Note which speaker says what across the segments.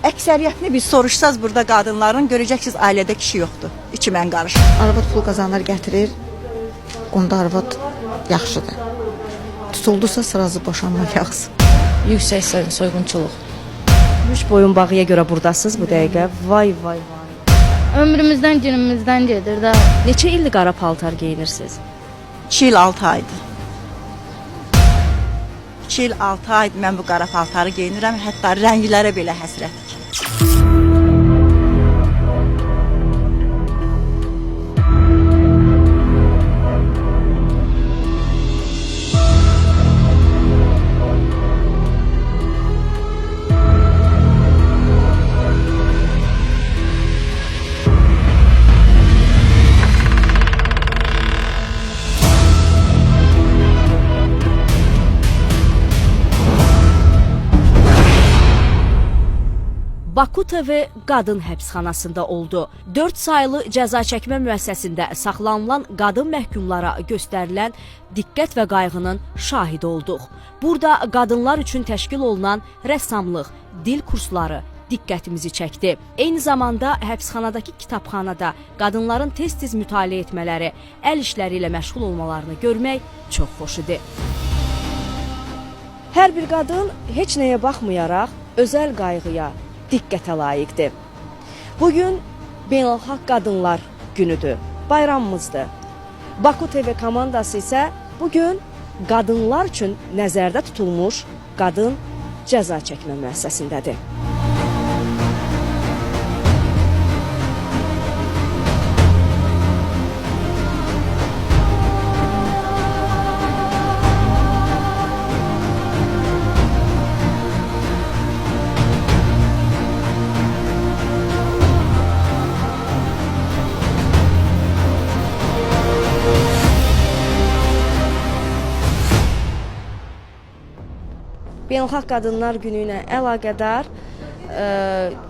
Speaker 1: Əksəriyyətini bir soruşsaz burada qadınların görəcəksiniz ailədə kişi yoxdur. İki mən qarış.
Speaker 2: Arvad pul qazanır gətirir. Onda arvad yaxşıdır. Tutuldusa sırası boşanmaq yaxşı.
Speaker 3: Yüksək soyğunçuluq. Üç boyun bağıya görə buradasınız bu dəqiqə. Vay vay vay.
Speaker 4: Ömrümüzdən günümüzdən gedir də.
Speaker 3: Neçə ildir qara paltar geyinirsiniz?
Speaker 1: 2 il 6 aydır. 2 il 6 aydır mən bu qara paltarı geyinirəm. Hətta rənglərə belə həsrətik.
Speaker 3: Baku TV qadın həbsxanasında oldu. 4 saylı cəza çəkmə müəssisəsində saxlanılan qadın məhkumlara göstərilən diqqət və qayğının şahidi olduq. Burada qadınlar üçün təşkil olunan rəssamlıq, dil kursları diqqətimizi çəkdi. Eyni zamanda həbsxanadakı kitabxanada qadınların tez-tez mütaliə etmələri, əl işləri ilə məşğul olmalarını görmək çox xoş idi. Hər bir qadın heç nəyə baxmayaraq özəl qayğıya, diqqətə layiqdir. Bugün Beynəlxalq Qadınlar Günüdür, bayramımızdır. Baku TV komandası isə bugün qadınlar üçün nəzərdə tutulmuş qadın cəza çəkmə müəssisəsindədir. Beynəlxalq Qadınlar Günü ilə əlaqədar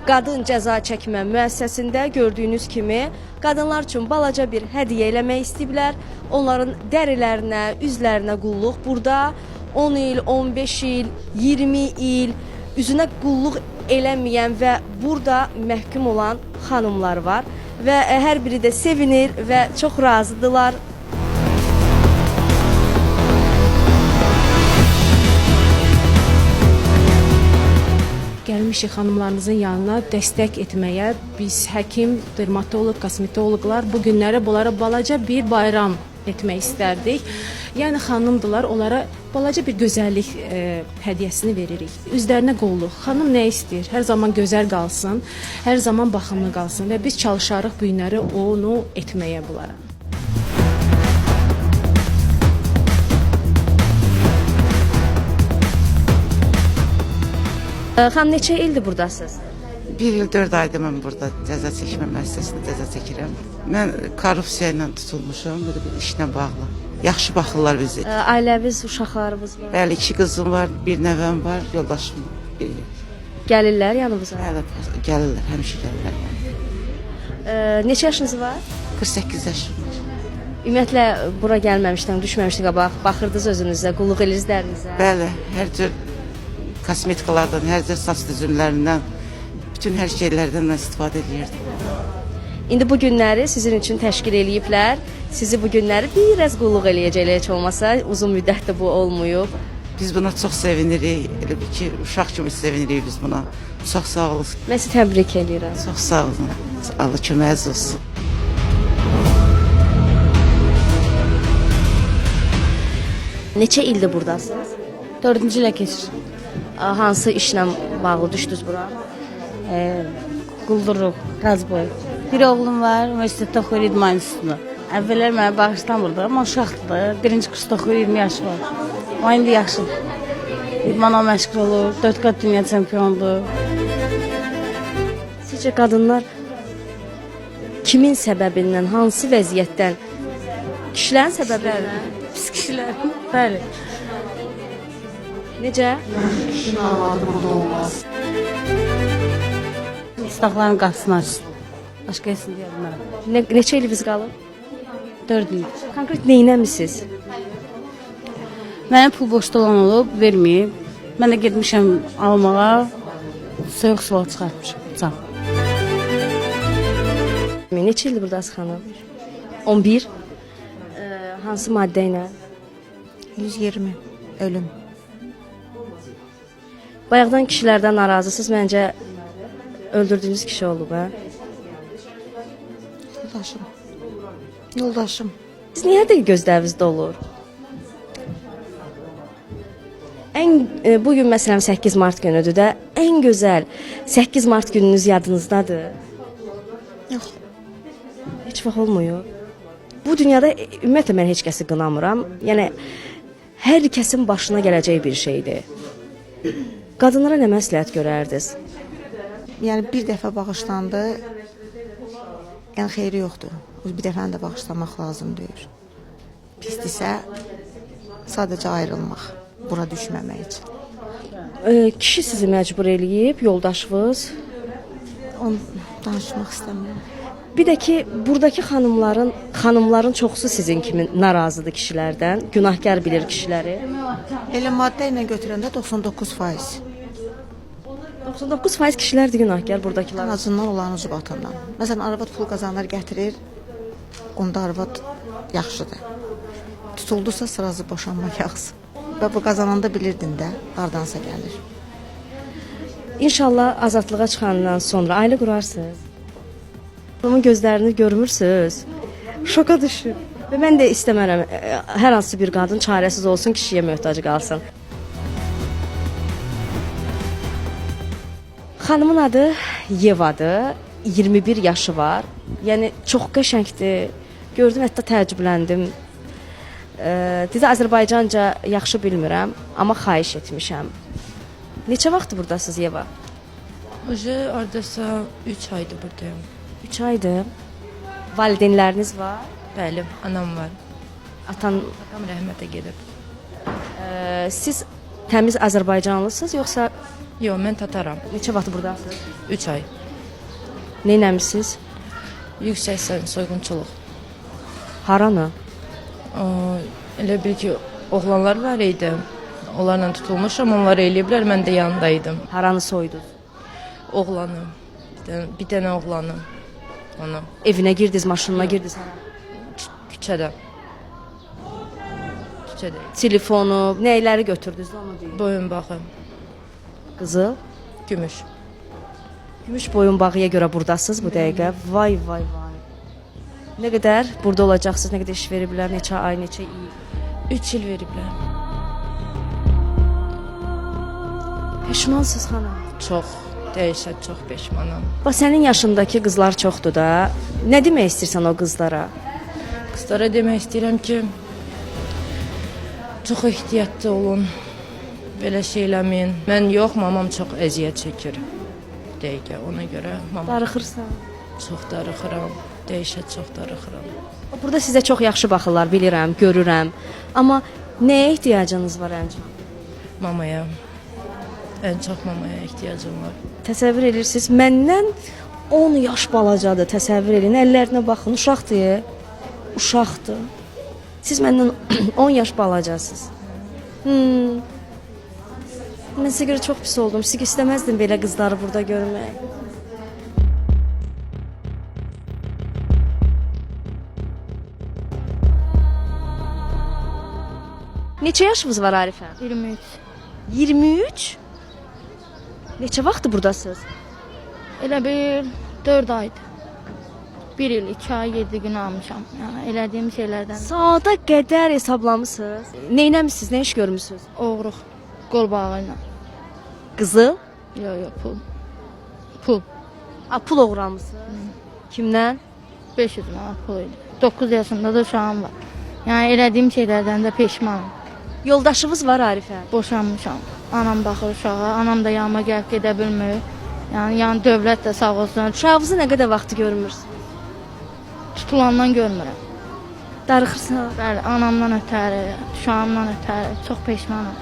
Speaker 3: qadın cəza çəkmə müəssisəsində gördüyünüz kimi qadınlar üçün balaca bir hədiyyə eləmək istəyiblər. Onların dərilərinə, üzlərinə qulluq burada 10 il, 15 il, 20 il üzünə qulluq eləməyən və burada məhkum olan xanımlar var və hər biri də sevinir və çox razıdırlar.
Speaker 5: Gəlmişik xanımlarımızın yanına dəstək etməyə. Biz həkim, dermatoloq, kosmetoloqlar bu günlərə bunlara balaca bir bayram etmək istərdik. Yəni xanımdılar, onlara balaca bir gözəllik hədiyyəsini veririk. Üzlərinə qolluq. Xanım nə istəyir? Hər zaman gözəl qalsın, hər zaman baxımlı qalsın və biz çalışarıq bu günləri onu etməyə bunlara.
Speaker 3: Xanım, neçə ildir buradasınız?
Speaker 6: 1 il 4 aydır mən burada cəza çəkmə müəssisəsində cəza çəkirəm. Mən korrupsiya ilə tutulmuşam, bir işlə bağlı. Yaxşı baxırlar bizi.
Speaker 3: Ailəviz, uşaqlarımız var.
Speaker 6: Bəli, 2 qızım var, bir nəvəm var, yoldaşım var.
Speaker 3: Gəlirlər yanımıza?
Speaker 6: Bəli, gəlirlər, həmişə gəlirlər.
Speaker 3: Neçə yaşınız var?
Speaker 6: 48 yaşım var.
Speaker 3: Ümumiyyətlə, bura gəlməmişdən, düşməmişdik qabaq, baxırdınız özünüzə, qulluq edirsiniz dərinizə.
Speaker 6: Bəli, hər cür kosmetikalardan, hər cür saç düzümlərindən, bütün hər şeylərdən mən istifadə edirdim.
Speaker 3: İndi bu günləri sizin üçün təşkil eləyiblər. Sizi bu günləri biraz qulluq eləyəcəklər, heç olmasa uzun müddətdir bu olmayıb.
Speaker 6: Biz buna çox sevinirik, elə bir ki, uşaq kimi sevinirik biz buna. Çox sağ olun.
Speaker 3: Mən sizi təbrik edirəm.
Speaker 6: Çox sağ olun. Allah köməyiniz olsun.
Speaker 3: Neçə ildir buradasınız?
Speaker 4: 4-cü ilə keçir.
Speaker 3: Hansı işlə bağlı düşdünüz bura?
Speaker 4: Qulduruq, razboy. Bir oğlum var, universitetdə oxuyur idman institutunda. Əvvəllər mənə bağışlamırdı, amma uşaqdır. 1-ci kursda oxuyur, 20 yaşı var. O indi yaxşıdır. İdmana məşğul olur, 4 qat dünya çempiondur.
Speaker 3: Sizcə qadınlar kimin səbəbindən, hansı vəziyyətdən? Kişilərin səbəbindən?
Speaker 4: Pis kişilər, bəli.
Speaker 3: Necə?
Speaker 7: Kişinin arvadı burada olmaz.
Speaker 4: İstaqların qapısını açsın. Başqa yesin deyə bilmərəm.
Speaker 3: Neçə iliniz qalıb?
Speaker 4: 4 il.
Speaker 3: Konkret neynəmisiniz?
Speaker 4: Mənim pul boşda olan olub, verməyib. Mən də getmişəm almağa. Soyuq sular çıxartmışam. Sağ ol.
Speaker 3: Neçə ildir buradasınız xanım? 11. Hansı maddə ilə?
Speaker 2: 120 ölüm.
Speaker 3: Bayaqdan kişilərdən narazısınız. Məncə öldürdüyünüz kişi olub, hə?
Speaker 2: Yoldaşım. Yoldaşım.
Speaker 3: Siz niyə də gözləriniz dolur? Bu gün məsələn 8 mart günüdür də, ən gözəl 8 mart gününüz yadınızdadır?
Speaker 2: Yox.
Speaker 3: Heç vaxt olmuyor. Bu dünyada ümumiyyətlə mən heç kəsi qınamıram. Yəni hər kəsin başına gələcək bir şeydir. Qadınlara nə məsləhət görərdiniz?
Speaker 2: Yəni bir dəfə bağışlandı. Yəni xeyri yoxdur. Bir dəfəni də bağışlamaq lazım deyir. Pisdirsə sadəcə ayrılmaq, bura düşməmək üçün.
Speaker 3: Kişi sizi məcbur eləyib, yoldaşınız.
Speaker 2: Onu danışmaq istəmirəm.
Speaker 3: Bir də ki, buradakı xanımların çoxusu sizin kimi narazıdır kişilərdən, günahkar bilir kişiləri.
Speaker 2: Elə maddə ilə götürəndə 99%.
Speaker 3: 99% kişilərdir günahkar
Speaker 2: Ən
Speaker 3: buradakılar.
Speaker 2: azından onların ucbatından. Məsələn, arvad pul qazanır, gətirir. Onda arvad yaxşıdır. Tutuldusa sırası boşanmaq yaxşı. Və bu qazananda bilirdin də, hardansa gəlir.
Speaker 3: İnşallah azadlığa çıxandan sonra ailə qurarsınız. Onun gözlərini görmürsüz. Şoka düşür. Və mən də istəmərəm hər hansı bir qadın çarəsiz olsun, kişiyə möhtac qalsın. Xanımın adı Yevadır. 21 yaşı var. Yəni çox qəşəngdir. Gördüm, hətta təəccübləndim. Dedi Azərbaycanca yaxşı bilmirəm, amma xahiş etmişəm. Neçə vaxtdır burdasınız Yeva?
Speaker 8: Oje oradasa 3 aydır buradayım.
Speaker 3: 3 aydır. Valideynləriniz var?
Speaker 8: Bəli, anam var.
Speaker 3: Atan,
Speaker 8: Atam rəhmətə gedib.
Speaker 3: siz təmiz Azərbaycanlısınız yoxsa
Speaker 8: Yox, mən tataram.
Speaker 3: neçə vaxt burdasınız?
Speaker 8: 3 ay.
Speaker 3: Nə etmisiniz?
Speaker 8: Yüksək soyğunçuluq.
Speaker 3: Haranı?
Speaker 8: Elə bil ki, oğlanlar var idi. Onlarla tutulmuşam, onlar eləyiblər, mən də yanındaydım.
Speaker 3: Haranı soydunuz?
Speaker 8: Oğlanı, bir dənə oğlanı, onu
Speaker 3: Evinə girdiniz, maşınına girdiniz.
Speaker 8: küçədə. Küçədə.
Speaker 3: Telefonu, nəyləri götürdünüz onu deyin.
Speaker 8: Boyunbağı,
Speaker 3: Qızıl,
Speaker 8: gümüş.
Speaker 3: gümüş boyunbağıya görə burdasınız bu dəqiqə. Vay vay vay. Nə qədər burada olacaqsınız, nə qədər iş veriblər, neçə ay, neçə il.
Speaker 8: 3 il veriblər.
Speaker 3: Peşmansınız xanım.
Speaker 8: Çox, dəhşət çox peşmanam.
Speaker 3: Bax sənin yaşındakı qızlar çoxdur da. Nə demək istəyirsən o qızlara?
Speaker 8: Qızlara demək istəyirəm ki, çox ehtiyatlı olun. Belə şey eləməyin. Mən yox, mamam çox əziyyət çəkir. Dəqiqə, ona görə mamam
Speaker 3: Darıxırsan.
Speaker 8: çox darıxıram. Dəhşət çox darıxıram.
Speaker 3: Burada sizə çox yaxşı baxırlar, bilirəm, görürəm. Amma nəyə ehtiyacınız var ən çox?
Speaker 8: Mamaya, ən çox mamaya ehtiyacım var.
Speaker 3: Təsəvvür edirsiniz, məndən 10 yaş balacadır, təsəvvür edin. Əllərinə baxın, uşaqdır. Uşaqdır. Siz məndən 10 yaş balacasınız. Mən sizə görə çox pis oldum. Siz istəməzdim belə qızları burada görmək. Neçə yaşınız var Arifə?
Speaker 9: 23.
Speaker 3: 23? Neçə vaxtdır burdasınız?
Speaker 9: Elə bir 4 aydır. 1 il, 2 ay, 7 gün almışam. Yəni elədiyim şeylərdən
Speaker 3: Saata qədər hesablamısınız. Neynəmisiniz, nə iş görmüsünüz?
Speaker 9: oğruq, qol bağı ilə.
Speaker 3: Qızıl?
Speaker 9: Yox, pul. Pul.
Speaker 3: Pul oğurlamısınız. Kimdən?
Speaker 9: 500 manat pul idi. 9 yaşında da uşağım var. Yəni elədiyim şeylərdən də peşmanam.
Speaker 3: Yoldaşınız var Arifə.
Speaker 9: Boşanmışam. Anam baxır uşağa, anam da yanıma gəlib gedə bilmir. Yəni dövlət də sağ olsun.
Speaker 3: Uşağınızı nə qədər vaxt görmürsünüz?
Speaker 9: Tutulandan görmürəm.
Speaker 3: Darıxırsan.
Speaker 9: Bəli, anamdan ötəri, uşağımdan ötəri çox peşmanam.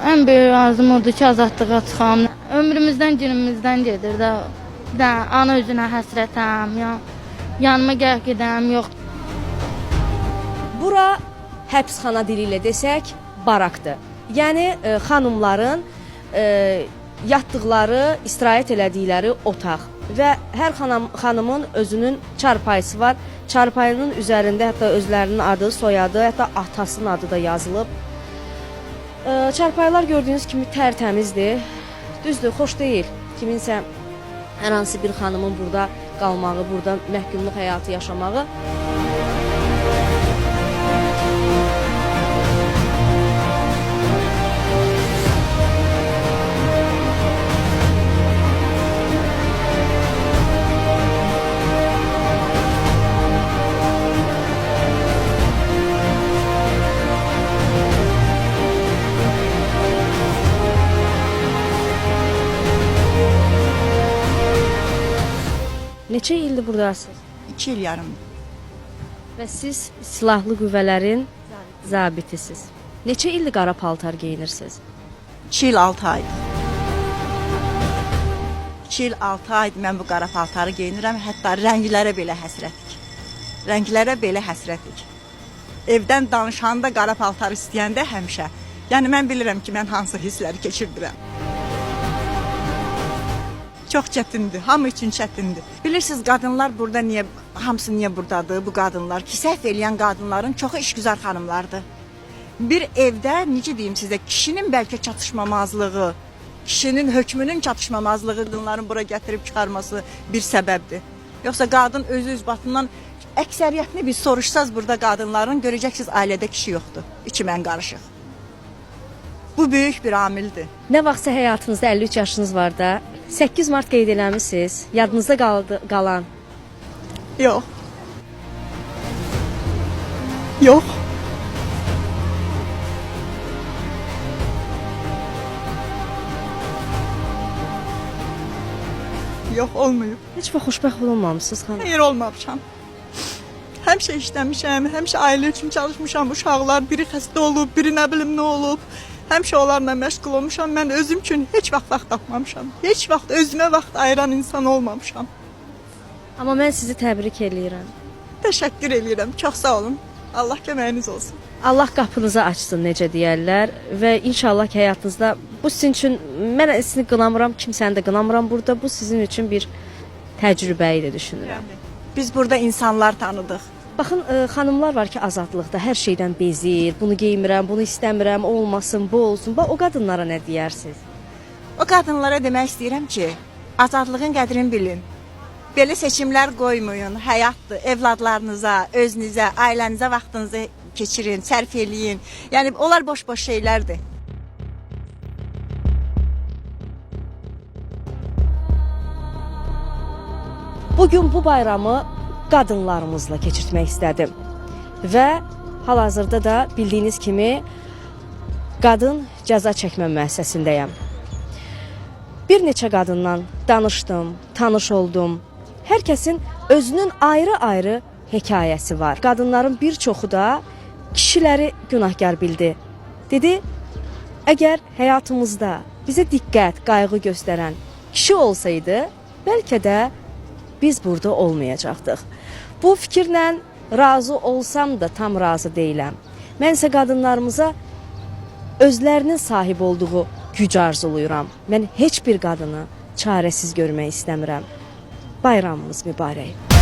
Speaker 9: Ən böyük arzum odur ki, azadlığa çıxam. Ömrümüzdən, günümüzdən gedir də. Bir də ana özünə həsrətəm, yanıma gəlib gedəm, yox.
Speaker 3: Bura həbsxana dili ilə desək, barakdır. Yəni xanımların yatdıqları, istirahət elədikləri otaq və hər xanımın özünün çarpayısı var. Çarpayının üzərində hətta özlərinin adı, soyadı, hətta atasının adı da yazılıb. Çarpaylar gördüyünüz kimi tərtəmizdir. Düzdür, xoş deyil. Kiminsə hər hansı bir xanımın burada qalmağı, burada məhkumluq həyatı yaşamağı. Neçə ildir buradasınız?
Speaker 1: 2 il yarım.
Speaker 3: Və siz silahlı qüvvələrin zabitisiniz. Neçə ildir qara paltar geyinirsiniz?
Speaker 1: 2 il 6 aydır. 2 il 6 aydır mən bu qara paltarı geyinirəm. Hətta rənglərə belə həsrətik. Rənglərə belə həsrətik. Evdən danışanda qara paltar istəyəndə həmişə. Yəni mən bilirəm ki, mən hansı hissləri keçirdirəm. Çox çətindir, hamı üçün çətindir. Bilirsiniz, qadınlar burada niyə, hamısı niyə buradadır bu qadınlar? Ki, səhv eləyən qadınların çoxu işgüzar xanımlardır. Bir evdə, necə deyim sizə, kişinin bəlkə çatışmamazlığı, kişinin hökmünün çatışmamazlığı qadınların bura gətirib çıxarması bir səbəbdir. Yoxsa qadın özü üzbatından əksəriyyətini biz soruşsaz burada qadınların görəcəksiniz ailədə kişi yoxdur. İçi mən qarışıq. Bu böyük bir amildir.
Speaker 3: Nə vaxtsa həyatınızda 53 yaşınız var da, 8 Mart qeyd eləmisiniz, yadınızda qalan.
Speaker 1: Yox. Yox. Yox, olmayıb.
Speaker 3: Heç vaxt xoşbəxt olmamışsınız xanım.
Speaker 1: Xeyr, olmamışam. Həmişə işləmişəm, həmişə ailə üçün çalışmışam. Uşaqlar biri xəstə olub, biri nə bilim nə olub. Həmişə onlarla məşğul olmuşam. Mən özüm üçün heç vaxt tapmamışam. Heç vaxt özümə vaxt ayıran insan olmamışam.
Speaker 3: Amma mən sizi təbrik eləyirəm.
Speaker 1: Təşəkkür eləyirəm. Çox sağ olun. Allah köməyiniz olsun.
Speaker 3: Allah qapınızı açsın, necə deyərlər, və inşallah ki, həyatınızda bu sizin üçün, mən sizini qınamıram, kimsəni də qınamıram burada, bu sizin üçün bir təcrübə idi düşünürəm.
Speaker 1: Biz burada insanlar tanıdıq.
Speaker 3: Baxın, xanımlar var ki, azadlıqda hər şeydən bezir, bunu geymirəm, bunu istəmirəm, o olmasın, bu olsun. O qadınlara nə deyərsiniz?
Speaker 1: O qadınlara demək istəyirəm ki, azadlığın qədrini bilin. Belə seçimlər qoymayın, həyatdır, evladlarınıza, özünüzə, ailənizə vaxtınızı keçirin, sərf eləyin. Yəni, onlar boş-boş şeylərdir.
Speaker 3: Bugün bu bayramı qadınlarımızla keçirtmək istədim. Və hal-hazırda da bildiyiniz kimi qadın cəza çəkmə müəssisəsindəyəm. Bir neçə qadından danışdım, tanış oldum. Hər kəsin özünün ayrı-ayrı hekayəsi var. Qadınların bir çoxu da kişiləri günahkar bildi. Dedi, əgər həyatımızda bizə diqqət, qayğı göstərən kişi olsaydı, bəlkə də biz burada olmayacaqdıq. Bu fikirlə razı olsam da tam razı deyiləm. Mən isə qadınlarımıza özlərinin sahib olduğu güc arzuluyuram. Mən heç bir qadını çarəsiz görmək istəmirəm. Bayramımız mübarək.